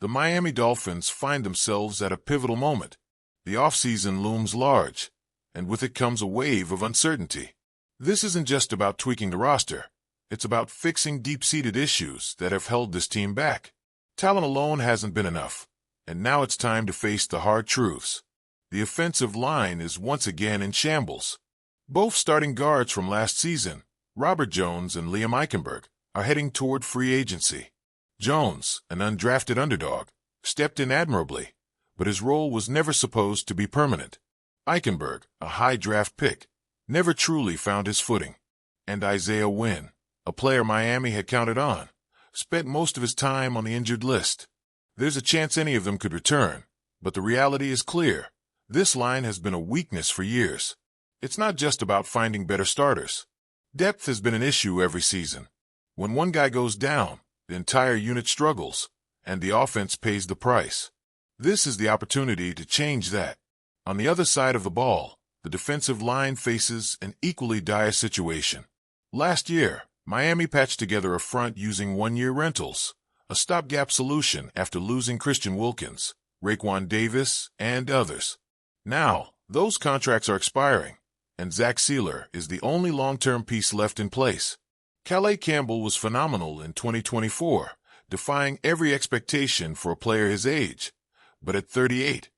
The Miami Dolphins find themselves at a pivotal moment. The offseason looms large, and with it comes a wave of uncertainty. This isn't just about tweaking the roster. It's about fixing deep-seated issues that have held this team back. Talent alone hasn't been enough, and now it's time to face the hard truths. The offensive line is once again in shambles. Both starting guards from last season, Robert Jones and Liam Eichenberg, are heading toward free agency. Jones, an undrafted underdog, stepped in admirably, but his role was never supposed to be permanent. Eichenberg, a high draft pick, never truly found his footing. And Isaiah Wynn, a player Miami had counted on, spent most of his time on the injured list. There's a chance any of them could return, but the reality is clear. This line has been a weakness for years. It's not just about finding better starters. Depth has been an issue every season. When one guy goes down, the entire unit struggles, and the offense pays the price. This is the opportunity to change that. On the other side of the ball, the defensive line faces an equally dire situation. Last year, Miami patched together a front using one-year rentals, a stopgap solution after losing Christian Wilkins, Raekwon Davis, and others. Now, those contracts are expiring, and Zach Sealer is the only long-term piece left in place. Calais Campbell was phenomenal in 2024, defying every expectation for a player his age. But at 38,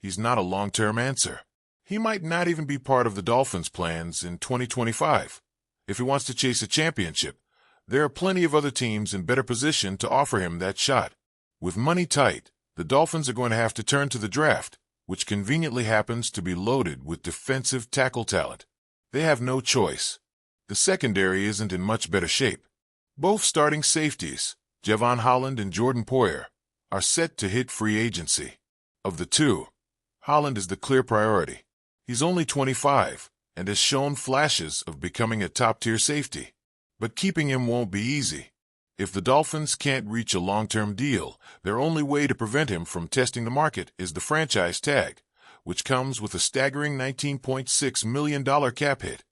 he's not a long-term answer. He might not even be part of the Dolphins' plans in 2025. If he wants to chase a championship, there are plenty of other teams in better position to offer him that shot. With money tight, the Dolphins are going to have to turn to the draft, which conveniently happens to be loaded with defensive tackle talent. They have no choice. The secondary isn't in much better shape. Both starting safeties, Javon Holland and Jordan Poyer, are set to hit free agency. Of the two, Holland is the clear priority. He's only 25 and has shown flashes of becoming a top-tier safety. But keeping him won't be easy. If the Dolphins can't reach a long-term deal, their only way to prevent him from testing the market is the franchise tag, which comes with a staggering $19.6 million cap hit.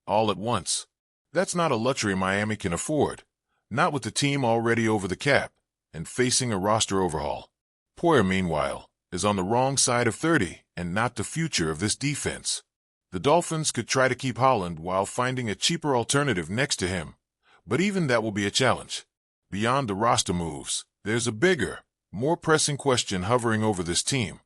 All at once. That's not a luxury Miami can afford, not with the team already over the cap and facing a roster overhaul. Poyer, meanwhile, is on the wrong side of 30 and not the future of this defense. The Dolphins could try to keep Holland while finding a cheaper alternative next to him, but even that will be a challenge. Beyond the roster moves, there's a bigger, more pressing question hovering over this team.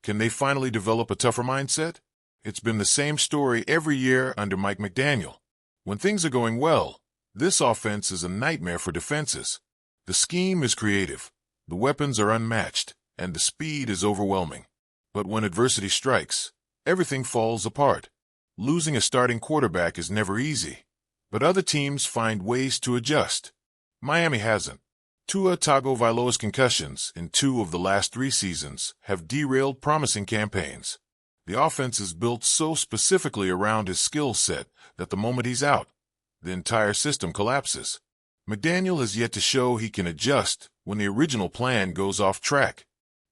Can they finally develop a tougher mindset? It's been the same story every year under Mike McDaniel. When things are going well, this offense is a nightmare for defenses. The scheme is creative, the weapons are unmatched, and the speed is overwhelming. But when adversity strikes, everything falls apart. Losing a starting quarterback is never easy, but other teams find ways to adjust. Miami hasn't. Tua Tagovailoa's concussions in 2 of the last 3 seasons have derailed promising campaigns. The offense is built so specifically around his skill set that the moment he's out, the entire system collapses. McDaniel has yet to show he can adjust when the original plan goes off track.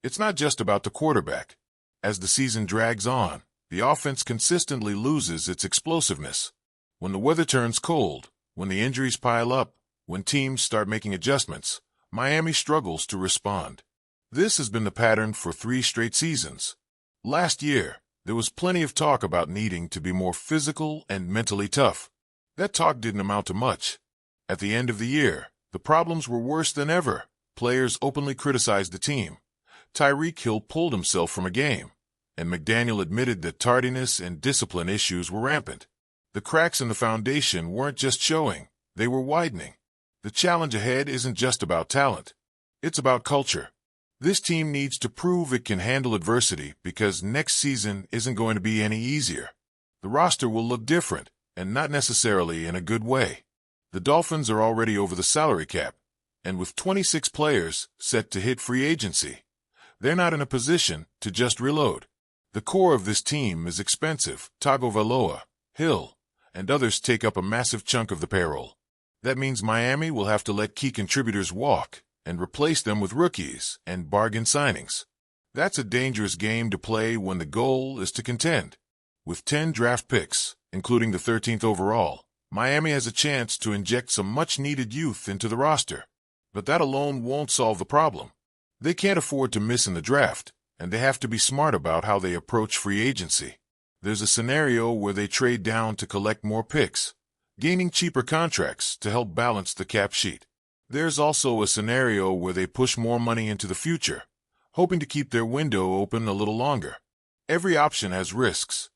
It's not just about the quarterback. As the season drags on, the offense consistently loses its explosiveness. When the weather turns cold, when the injuries pile up, when teams start making adjustments, Miami struggles to respond. This has been the pattern for 3 straight seasons. Last year, there was plenty of talk about needing to be more physical and mentally tough. That talk didn't amount to much. At the end of the year, the problems were worse than ever. Players openly criticized the team. Tyreek Hill pulled himself from a game, and McDaniel admitted that tardiness and discipline issues were rampant. The cracks in the foundation weren't just showing, they were widening. The challenge ahead isn't just about talent. It's about culture. This team needs to prove it can handle adversity because next season isn't going to be any easier. The roster will look different, and not necessarily in a good way. The Dolphins are already over the salary cap, and with 26 players set to hit free agency, they're not in a position to just reload. The core of this team is expensive. Tagovailoa, Hill, and others take up a massive chunk of the payroll. That means Miami will have to let key contributors walk and replace them with rookies and bargain signings. That's a dangerous game to play when the goal is to contend. With 10 draft picks, including the 13th overall, Miami has a chance to inject some much-needed youth into the roster. But that alone won't solve the problem. They can't afford to miss in the draft, and they have to be smart about how they approach free agency. There's a scenario where they trade down to collect more picks, gaining cheaper contracts to help balance the cap sheet. There's also a scenario where they push more money into the future, hoping to keep their window open a little longer. Every option has risks,